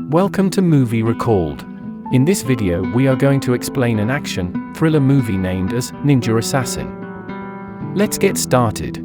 Welcome to Movie Recalled. In this video we are going to explain an action, thriller movie named as Ninja Assassin. Let's get started.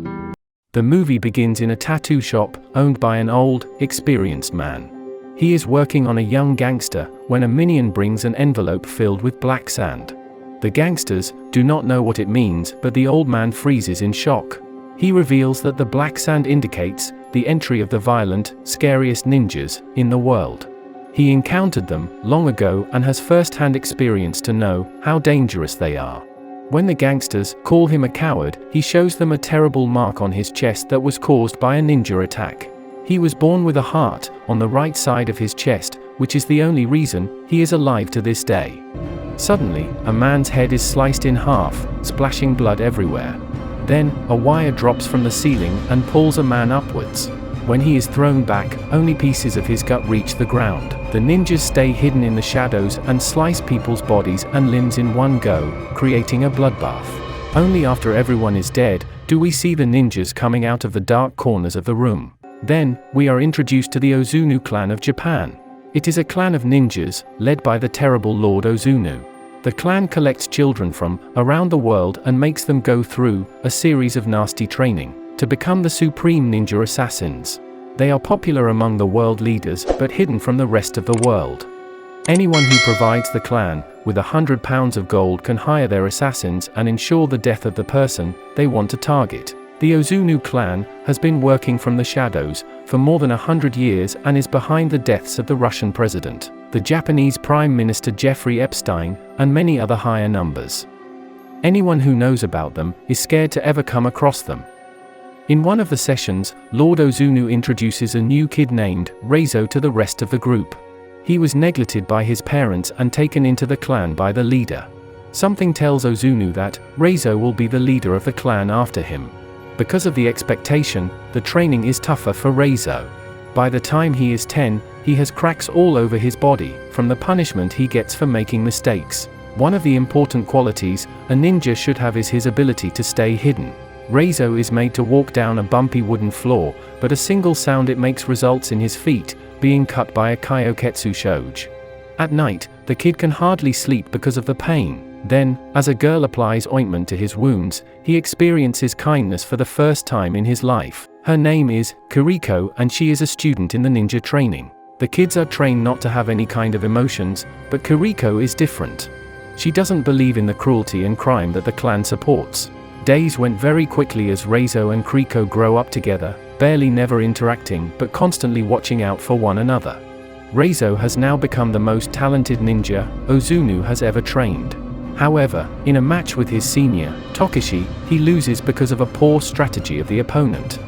The movie begins in a tattoo shop, owned by an old, experienced man. He is working on a young gangster, when a minion brings an envelope filled with black sand. The gangsters do not know what it means, but the old man freezes in shock. He reveals that the black sand indicates the entry of the violent, scariest ninjas in the world. He encountered them long ago and has first-hand experience to know how dangerous they are. When the gangsters call him a coward, he shows them a terrible mark on his chest that was caused by a ninja attack. He was born with a heart on the right side of his chest, which is the only reason he is alive to this day. Suddenly, a man's head is sliced in half, splashing blood everywhere. Then, a wire drops from the ceiling and pulls a man upwards. When he is thrown back, only pieces of his gut reach the ground. The ninjas stay hidden in the shadows and slice people's bodies and limbs in one go, creating a bloodbath. Only after everyone is dead, do we see the ninjas coming out of the dark corners of the room. Then, we are introduced to the Ozunu Clan of Japan. It is a clan of ninjas, led by the terrible Lord Ozunu. The clan collects children from around the world and makes them go through a series of nasty training to become the supreme ninja assassins. They are popular among the world leaders, but hidden from the rest of the world. Anyone who provides the clan with £100 of gold can hire their assassins and ensure the death of the person they want to target. The Ozunu clan has been working from the shadows for more than 100 years and is behind the deaths of the Russian president, the Japanese Prime Minister Jeffrey Epstein, and many other higher numbers. Anyone who knows about them is scared to ever come across them. In one of the sessions, Lord Ozunu introduces a new kid named Reizo to the rest of the group. He was neglected by his parents and taken into the clan by the leader. Something tells Ozunu that Reizo will be the leader of the clan after him. Because of the expectation, the training is tougher for Reizo. By the time he is 10, he has cracks all over his body, from the punishment he gets for making mistakes. One of the important qualities a ninja should have is his ability to stay hidden. Reizo is made to walk down a bumpy wooden floor, but a single sound it makes results in his feet being cut by a kyoketsu shoge. At night, the kid can hardly sleep because of the pain. Then, as a girl applies ointment to his wounds, he experiences kindness for the first time in his life. Her name is Kiriko and she is a student in the ninja training. The kids are trained not to have any kind of emotions, but Kiriko is different. She doesn't believe in the cruelty and crime that the clan supports. Days went very quickly as Reizo and Kiriko grow up together, barely never interacting but constantly watching out for one another. Reizo has now become the most talented ninja Ozunu has ever trained. However, in a match with his senior, Tokishi, he loses because of a poor strategy of the opponent.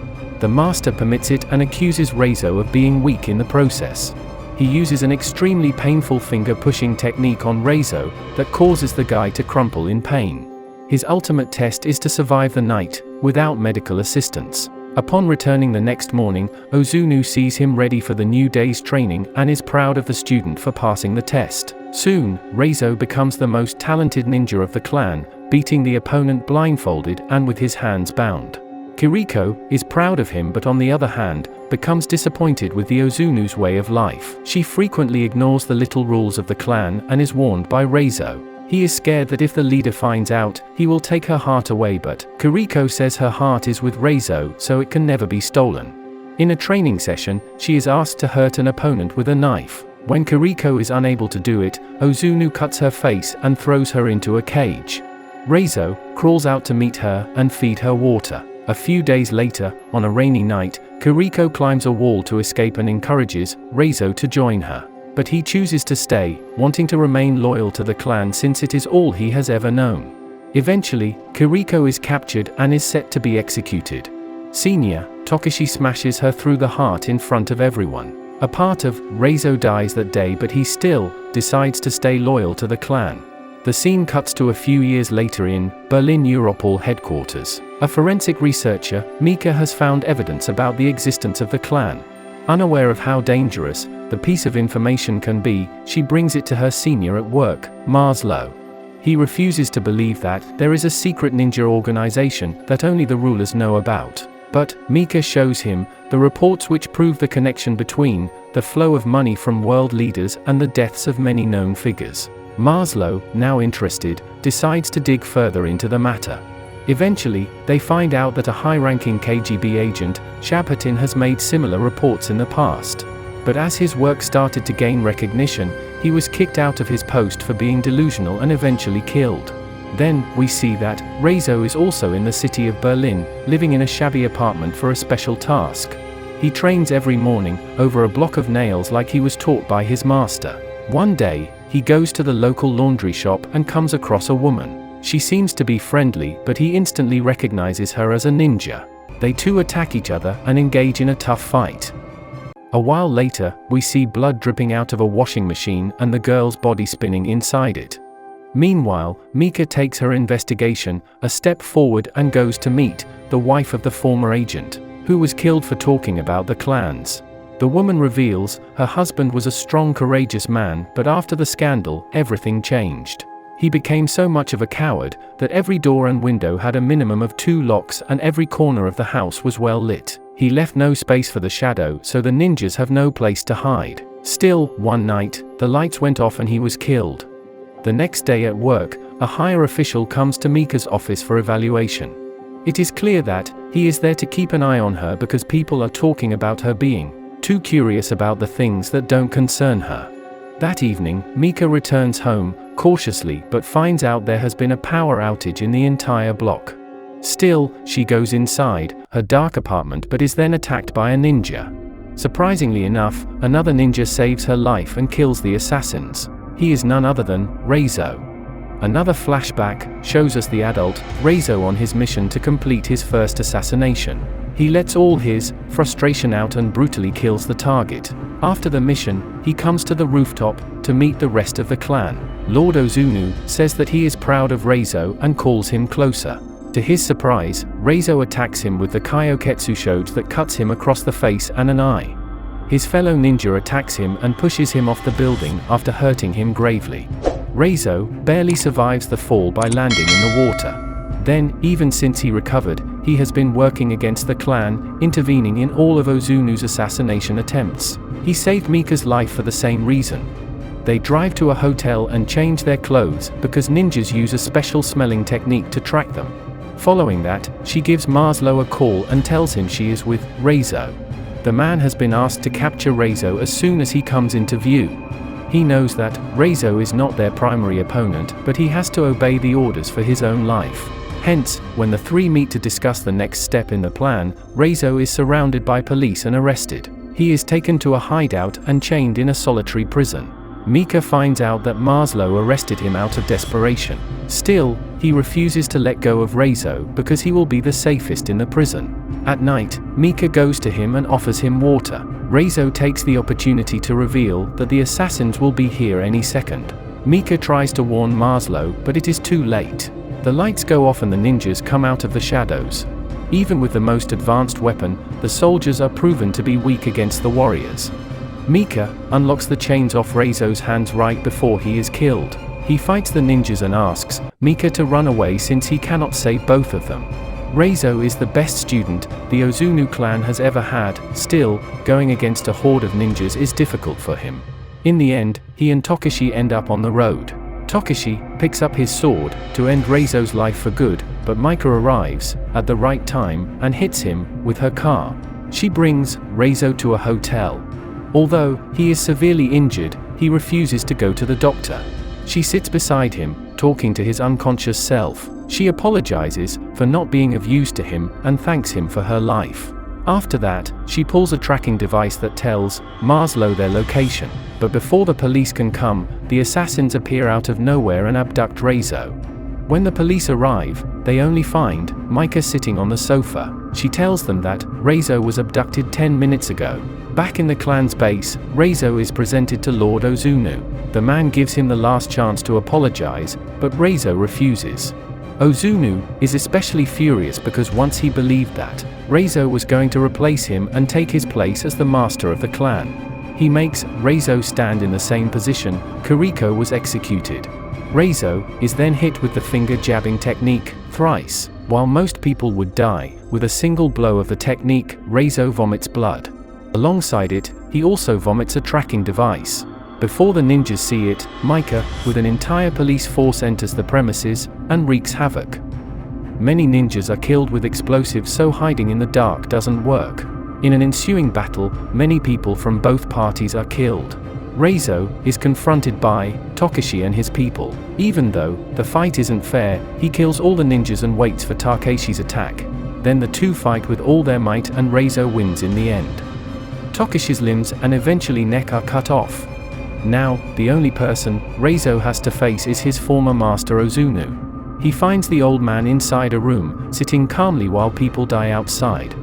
The master permits it and accuses Reizo of being weak in the process. He uses an extremely painful finger-pushing technique on Reizo that causes the guy to crumple in pain. His ultimate test is to survive the night, without medical assistance. Upon returning the next morning, Ozunu sees him ready for the new day's training and is proud of the student for passing the test. Soon, Reizo becomes the most talented ninja of the clan, beating the opponent blindfolded and with his hands bound. Kiriko is proud of him but on the other hand, becomes disappointed with the Ozunu's way of life. She frequently ignores the little rules of the clan and is warned by Reizo. He is scared that if the leader finds out, he will take her heart away, but Kiriko says her heart is with Reizo so it can never be stolen. In a training session, she is asked to hurt an opponent with a knife. When Kiriko is unable to do it, Ozunu cuts her face and throws her into a cage. Reizo crawls out to meet her and feed her water. A few days later, on a rainy night, Kiriko climbs a wall to escape and encourages Reizo to join her. But he chooses to stay, wanting to remain loyal to the clan since it is all he has ever known. Eventually, Kiriko is captured and is set to be executed. Senior, Tokishi smashes her through the heart in front of everyone. A part of Reizo dies that day but he still decides to stay loyal to the clan. The scene cuts to a few years later in Berlin Europol headquarters. A forensic researcher, Mika, has found evidence about the existence of the clan. Unaware of how dangerous the piece of information can be, she brings it to her senior at work, Marslow. He refuses to believe that there is a secret ninja organization that only the rulers know about. But Mika shows him the reports which prove the connection between the flow of money from world leaders and the deaths of many known figures. Maslow, now interested, decides to dig further into the matter. Eventually, they find out that a high-ranking KGB agent, Shapatin, has made similar reports in the past. But as his work started to gain recognition, he was kicked out of his post for being delusional and eventually killed. Then, we see that Rezo is also in the city of Berlin, living in a shabby apartment for a special task. He trains every morning, over a block of nails like he was taught by his master. One day, he goes to the local laundry shop and comes across a woman. She seems to be friendly, but he instantly recognizes her as a ninja. They two attack each other and engage in a tough fight. A while later, we see blood dripping out of a washing machine and the girl's body spinning inside it. Meanwhile, Mika takes her investigation a step forward and goes to meet the wife of the former agent, who was killed for talking about the clans. The woman reveals her husband was a strong, courageous man, but after the scandal, everything changed. He became so much of a coward that every door and window had a minimum of 2 locks and every corner of the house was well lit. He left no space for the shadow, so the ninjas have no place to hide. Still, one night, the lights went off and he was killed. The next day at work, a higher official comes to Mika's office for evaluation. It is clear that he is there to keep an eye on her because people are talking about her being too curious about the things that don't concern her. That evening, Mika returns home, cautiously, but finds out there has been a power outage in the entire block. Still, she goes inside her dark apartment but is then attacked by a ninja. Surprisingly enough, another ninja saves her life and kills the assassins. He is none other than Rezo. Another flashback shows us the adult Rezo on his mission to complete his first assassination. He lets all his frustration out and brutally kills the target. After the mission, he comes to the rooftop to meet the rest of the clan. Lord Ozunu says that he is proud of Rezo and calls him closer. To his surprise, Rezo attacks him with the Kyoketsu Shoge that cuts him across the face and an eye. His fellow ninja attacks him and pushes him off the building after hurting him gravely. Rezo barely survives the fall by landing in the water. Then, even since he recovered, he has been working against the clan, intervening in all of Ozunu's assassination attempts. He saved Mika's life for the same reason. They drive to a hotel and change their clothes because ninjas use a special smelling technique to track them. Following that, she gives Maslow a call and tells him she is with Rezo. The man has been asked to capture Rezo as soon as he comes into view. He knows that Rezo is not their primary opponent, but he has to obey the orders for his own life. Hence, when the three meet to discuss the next step in the plan, Rezo is surrounded by police and arrested. He is taken to a hideout and chained in a solitary prison. Mika finds out that Maslow arrested him out of desperation. Still, he refuses to let go of Rezo because he will be the safest in the prison. At night, Mika goes to him and offers him water. Rezo takes the opportunity to reveal that the assassins will be here any second. Mika tries to warn Maslow, but it is too late. The lights go off and the ninjas come out of the shadows. Even with the most advanced weapon, the soldiers are proven to be weak against the warriors. Mika unlocks the chains off Rezo's hands right before he is killed. He fights the ninjas and asks Mika to run away since he cannot save both of them. Rezo is the best student the Ozunu clan has ever had. Still, going against a horde of ninjas is difficult for him. In the end, he and Tokishi end up on the road. Tokishi picks up his sword to end Rezo's life for good, but Mika arrives at the right time and hits him with her car. She brings Rezo to a hotel. Although he is severely injured, he refuses to go to the doctor. She sits beside him, talking to his unconscious self. She apologizes for not being of use to him and thanks him for her life. After that, she pulls a tracking device that tells Maslow their location. But before the police can come, the assassins appear out of nowhere and abduct Rezo. When the police arrive, they only find Mika sitting on the sofa. She tells them that Rezo was abducted 10 minutes ago. Back in the clan's base, Rezo is presented to Lord Ozunu. The man gives him the last chance to apologize, but Rezo refuses. Ozunu is especially furious because once he believed that Rezo was going to replace him and take his place as the master of the clan. He makes Rezo stand in the same position Kiriko was executed. Rezo is then hit with the finger jabbing technique thrice. While most people would die, with a single blow of the technique, Reizo vomits blood. Alongside it, he also vomits a tracking device. Before the ninjas see it, Micah, with an entire police force, enters the premises and wreaks havoc. Many ninjas are killed with explosives, so hiding in the dark doesn't work. In an ensuing battle, many people from both parties are killed. Reizo is confronted by Takeshi and his people. Even though the fight isn't fair, he kills all the ninjas and waits for Takeshi's attack. Then the two fight with all their might and Reizo wins in the end. Takeshi's limbs and eventually neck are cut off. Now, the only person Reizo has to face is his former master Ozunu. He finds the old man inside a room, sitting calmly while people die outside.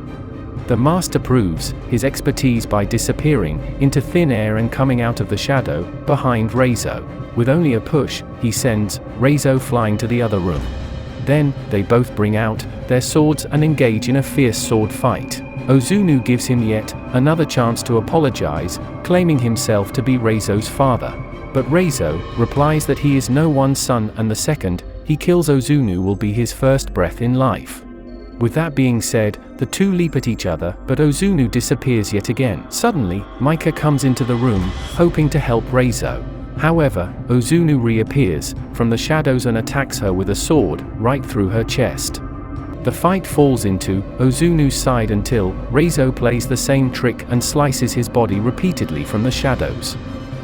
The master proves his expertise by disappearing into thin air and coming out of the shadow behind Reizo. With only a push, he sends Reizo flying to the other room. Then, they both bring out their swords and engage in a fierce sword fight. Ozunu gives him yet another chance to apologize, claiming himself to be Reizo's father. But Reizo replies that he is no one's son, and the second he kills Ozunu will be his first breath in life. With that being said, the two leap at each other, but Ozunu disappears yet again. Suddenly, Micah comes into the room, hoping to help Reizo. However, Ozunu reappears from the shadows and attacks her with a sword right through her chest. The fight falls into Ozunu's side until Reizo plays the same trick and slices his body repeatedly from the shadows.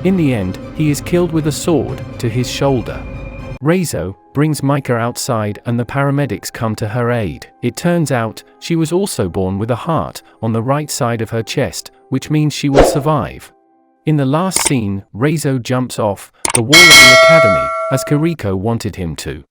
In the end, he is killed with a sword to his shoulder. Reizo brings Micah outside and the paramedics come to her aid. It turns out, she was also born with a heart on the right side of her chest, which means she will survive. In the last scene, Reizo jumps off the wall of the academy, as Kiriko wanted him to.